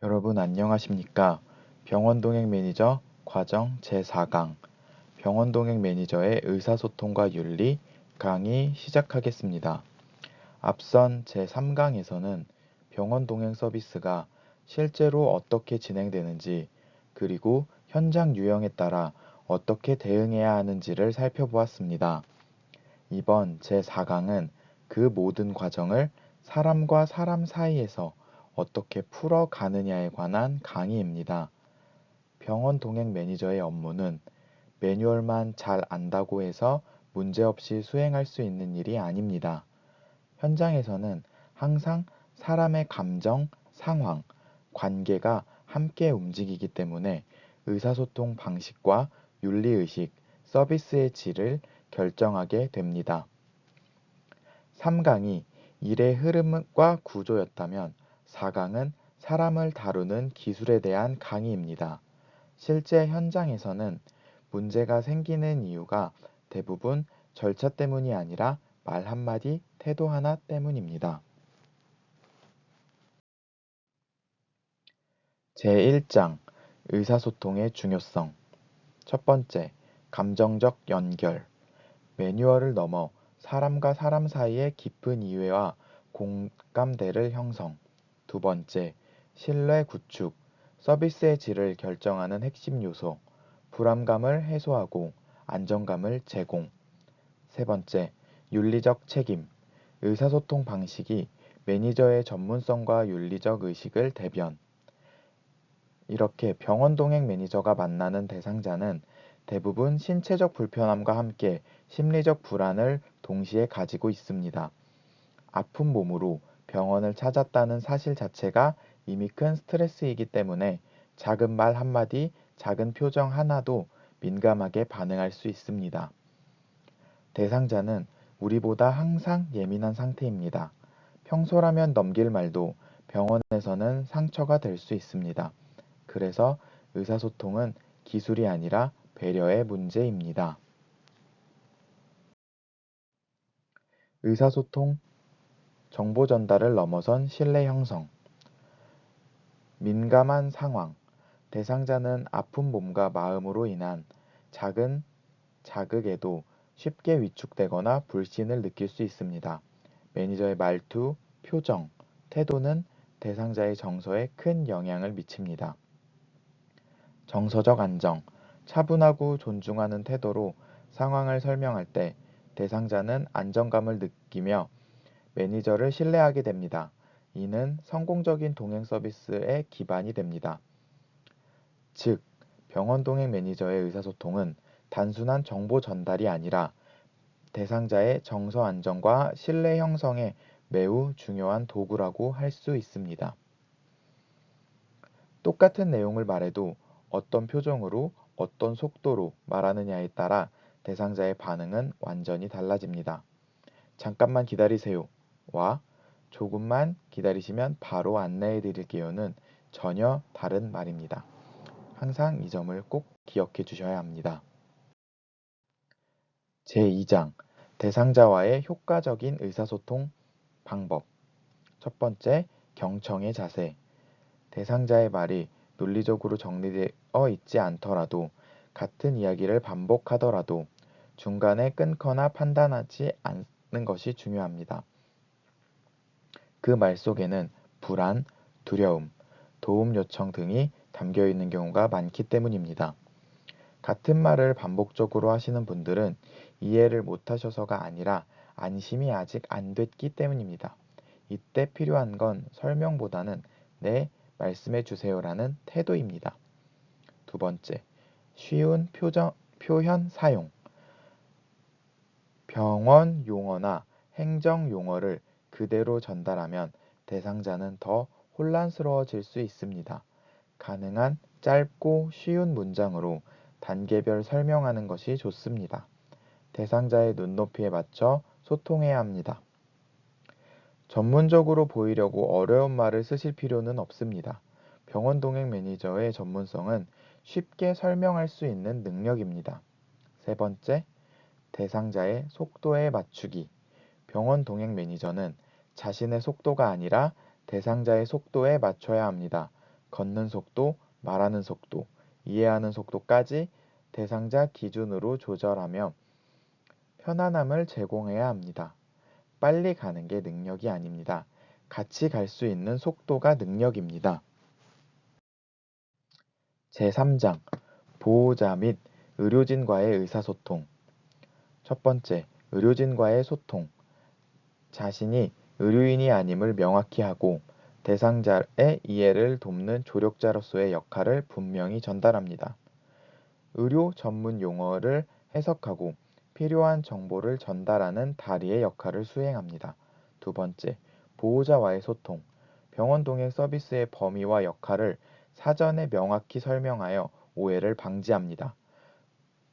여러분 안녕하십니까? 병원동행 매니저 과정 제4강 병원동행 매니저의 의사소통과 윤리 강의 시작하겠습니다. 앞선 제3강에서는 병원동행 서비스가 실제로 어떻게 진행되는지 그리고 현장 유형에 따라 어떻게 대응해야 하는지를 살펴보았습니다. 이번 제4강은 그 모든 과정을 사람과 사람 사이에서 어떻게 풀어가느냐에 관한 강의입니다. 병원 동행 매니저의 업무는 매뉴얼만 잘 안다고 해서 문제없이 수행할 수 있는 일이 아닙니다. 현장에서는 항상 사람의 감정, 상황, 관계가 함께 움직이기 때문에 의사소통 방식과 윤리의식, 서비스의 질을 결정하게 됩니다. 3강이 일의 흐름과 구조였다면 4강은 사람을 다루는 기술에 대한 강의입니다. 실제 현장에서는 문제가 생기는 이유가 대부분 절차 때문이 아니라 말 한마디, 태도 하나 때문입니다. 제1장 의사소통의 중요성 첫 번째, 감정적 연결 매뉴얼을 넘어 사람과 사람 사이의 깊은 이해와 공감대를 형성 두 번째, 신뢰 구축 서비스의 질을 결정하는 핵심 요소 불안감을 해소하고 안정감을 제공 세 번째, 윤리적 책임 의사소통 방식이 매니저의 전문성과 윤리적 의식을 대변 이렇게 병원 동행 매니저가 만나는 대상자는 대부분 신체적 불편함과 함께 심리적 불안을 동시에 가지고 있습니다. 아픈 몸으로 병원을 찾았다는 사실 자체가 이미 큰 스트레스이기 때문에 작은 말 한마디, 작은 표정 하나도 민감하게 반응할 수 있습니다. 대상자는 우리보다 항상 예민한 상태입니다. 평소라면 넘길 말도 병원에서는 상처가 될 수 있습니다. 그래서 의사소통은 기술이 아니라 배려의 문제입니다. 의사소통, 정보 전달을 넘어선 신뢰 형성. 민감한 상황. 대상자는 아픈 몸과 마음으로 인한 작은 자극에도 쉽게 위축되거나 불신을 느낄 수 있습니다. 매니저의 말투, 표정, 태도는 대상자의 정서에 큰 영향을 미칩니다. 정서적 안정, 차분하고 존중하는 태도로 상황을 설명할 때 대상자는 안정감을 느끼며 매니저를 신뢰하게 됩니다. 이는 성공적인 동행 서비스의 기반이 됩니다. 즉, 병원 동행 매니저의 의사소통은 단순한 정보 전달이 아니라 대상자의 정서 안정과 신뢰 형성에 매우 중요한 도구라고 할 수 있습니다. 똑같은 내용을 말해도 어떤 표정으로 어떤 속도로 말하느냐에 따라 대상자의 반응은 완전히 달라집니다. 잠깐만 기다리세요. 와 조금만 기다리시면 바로 안내해 드릴게요는 전혀 다른 말입니다. 항상 이 점을 꼭 기억해 주셔야 합니다. 제2장 대상자와의 효과적인 의사소통 방법 첫 번째, 경청의 자세 대상자의 말이 논리적으로 정리되어 있지 않더라도 같은 이야기를 반복하더라도 중간에 끊거나 판단하지 않는 것이 중요합니다. 그 말 속에는 불안, 두려움, 도움 요청 등이 담겨 있는 경우가 많기 때문입니다. 같은 말을 반복적으로 하시는 분들은 이해를 못하셔서가 아니라 안심이 아직 안 됐기 때문입니다. 이때 필요한 건 설명보다는 네, 말씀해 주세요라는 태도입니다. 두 번째, 쉬운 표현 사용. 병원 용어나 행정 용어를 그대로 전달하면 대상자는 더 혼란스러워질 수 있습니다. 가능한 짧고 쉬운 문장으로 단계별 설명하는 것이 좋습니다. 대상자의 눈높이에 맞춰 소통해야 합니다. 전문적으로 보이려고 어려운 말을 쓰실 필요는 없습니다. 병원 동행 매니저의 전문성은 쉽게 설명할 수 있는 능력입니다. 세 번째, 대상자의 속도에 맞추기. 병원 동행 매니저는 자신의 속도가 아니라 대상자의 속도에 맞춰야 합니다. 걷는 속도, 말하는 속도, 이해하는 속도까지 대상자 기준으로 조절하며 편안함을 제공해야 합니다. 빨리 가는 게 능력이 아닙니다. 같이 갈 수 있는 속도가 능력입니다. 제3장 보호자 및 의료진과의 의사소통. 첫 번째, 의료진과의 소통. 자신이 의료인이 아님을 명확히 하고 대상자의 이해를 돕는 조력자로서의 역할을 분명히 전달합니다. 의료 전문 용어를 해석하고 필요한 정보를 전달하는 다리의 역할을 수행합니다. 두 번째, 보호자와의 소통. 병원 동행 서비스의 범위와 역할을 사전에 명확히 설명하여 오해를 방지합니다.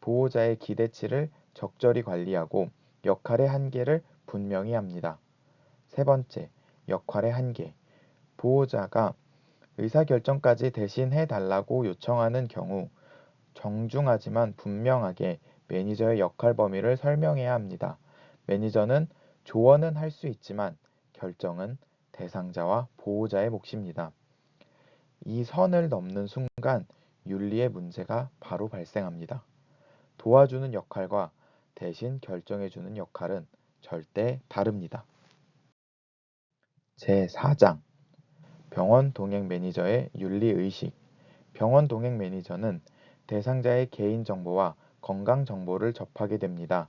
보호자의 기대치를 적절히 관리하고 역할의 한계를 분명히 합니다. 세 번째, 역할의 한계. 보호자가 의사결정까지 대신 해달라고 요청하는 경우 정중하지만 분명하게 매니저의 역할 범위를 설명해야 합니다. 매니저는 조언은 할 수 있지만 결정은 대상자와 보호자의 몫입니다. 이 선을 넘는 순간 윤리의 문제가 바로 발생합니다. 도와주는 역할과 대신 결정해주는 역할은 절대 다릅니다. 제4장 병원 동행 매니저의 윤리의식. 병원 동행 매니저는 대상자의 개인정보와 건강정보를 접하게 됩니다.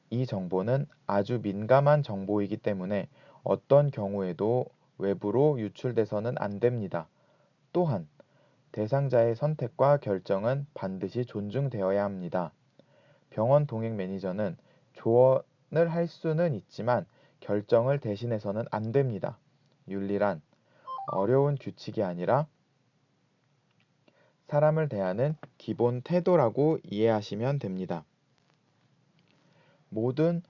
이 정보는 아주 민감한 정보이기 때문에 어떤 경우에도 외부로 유출돼서는 안 됩니다. 또한 대상자의 선택과 결정은 반드시 존중되어야 합니다. 병원 동행 매니저는 조언을 할 수는 있지만 결정을 대신해서는 안 됩니다. 윤리란 어려운 규칙이 아니라 사람을 대하는 기본 태도라고 이해하시면 됩니다. 모든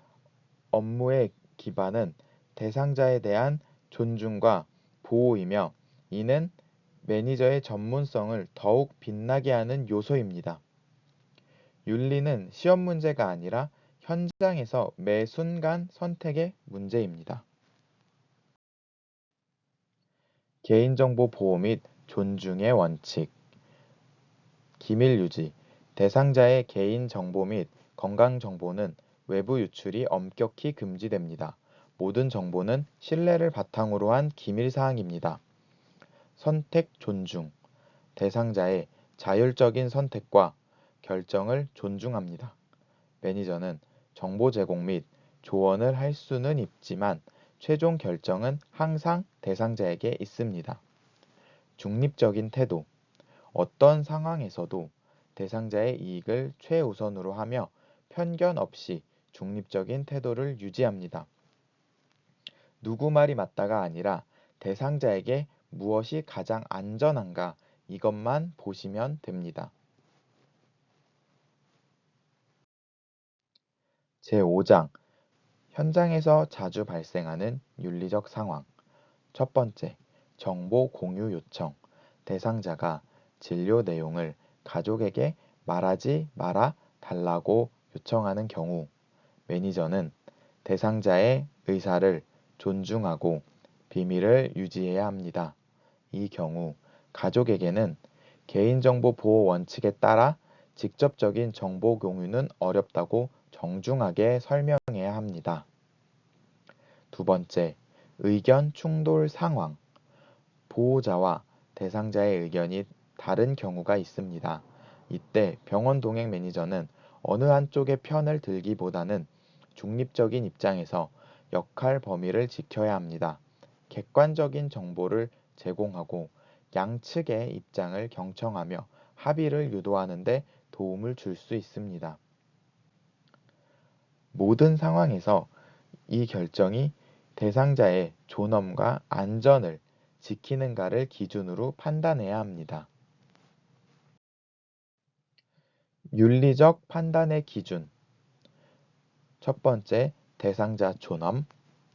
업무의 기반은 대상자에 대한 존중과 보호이며 이는 매니저의 전문성을 더욱 빛나게 하는 요소입니다. 윤리는 시험 문제가 아니라 현장에서 매 순간 선택의 문제입니다. 개인정보 보호 및 존중의 원칙. 기밀 유지. 대상자의 개인정보 및 건강정보는 외부 유출이 엄격히 금지됩니다. 모든 정보는 신뢰를 바탕으로 한 기밀사항입니다. 선택 존중. 대상자의 자율적인 선택과 결정을 존중합니다. 매니저는 정보 제공 및 조언을 할 수는 있지만 최종 결정은 항상 대상자에게 있습니다. 중립적인 태도. 어떤 상황에서도 대상자의 이익을 최우선으로 하며 편견 없이 중립적인 태도를 유지합니다. 누구 말이 맞다가 아니라 대상자에게 무엇이 가장 안전한가 이것만 보시면 됩니다. 제5장 현장에서 자주 발생하는 윤리적 상황. 첫 번째, 정보 공유 요청. 대상자가 진료 내용을 가족에게 말하지 말아 달라고 요청하는 경우 매니저는 대상자의 의사를 존중하고 비밀을 유지해야 합니다. 이 경우 가족에게는 개인정보 보호 원칙에 따라 직접적인 정보 공유는 어렵다고 정중하게 설명해야 합니다. 두 번째, 의견 충돌 상황. 보호자와 대상자의 의견이 다른 경우가 있습니다. 이때 병원 동행 매니저는 어느 한쪽의 편을 들기보다는 중립적인 입장에서 역할 범위를 지켜야 합니다. 객관적인 정보를 제공하고 양측의 입장을 경청하며 합의를 유도하는 데 도움을 줄 수 있습니다. 모든 상황에서 이 결정이 대상자의 존엄과 안전을 지키는가를 기준으로 판단해야 합니다. 윤리적 판단의 기준. 첫 번째, 대상자 존엄.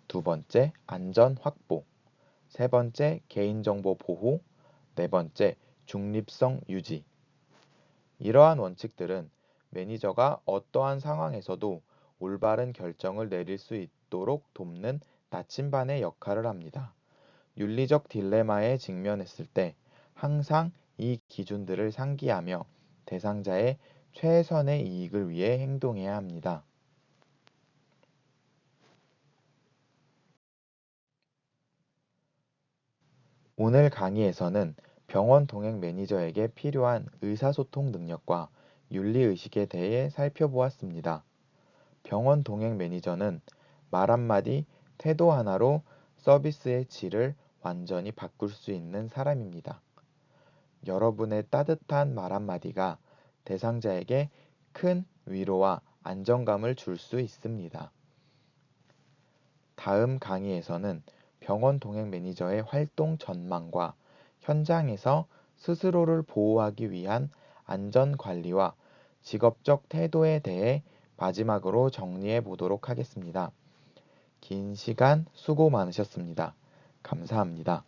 두 번째, 안전 확보. 세 번째, 개인정보 보호. 네 번째, 중립성 유지. 이러한 원칙들은 매니저가 어떠한 상황에서도 올바른 결정을 내릴 수 있도록 돕는 나침반의 역할을 합니다. 윤리적 딜레마에 직면했을 때 항상 이 기준들을 상기하며 대상자의 최선의 이익을 위해 행동해야 합니다. 오늘 강의에서는 병원 동행 매니저에게 필요한 의사소통 능력과 윤리의식에 대해 살펴보았습니다. 병원 동행 매니저는 말 한마디, 태도 하나로 서비스의 질을 완전히 바꿀 수 있는 사람입니다. 여러분의 따뜻한 말 한마디가 대상자에게 큰 위로와 안정감을 줄 수 있습니다. 다음 강의에서는 병원 동행 매니저의 활동 전망과 현장에서 스스로를 보호하기 위한 안전 관리와 직업적 태도에 대해 마지막으로 정리해 보도록 하겠습니다. 긴 시간 수고 많으셨습니다. 감사합니다.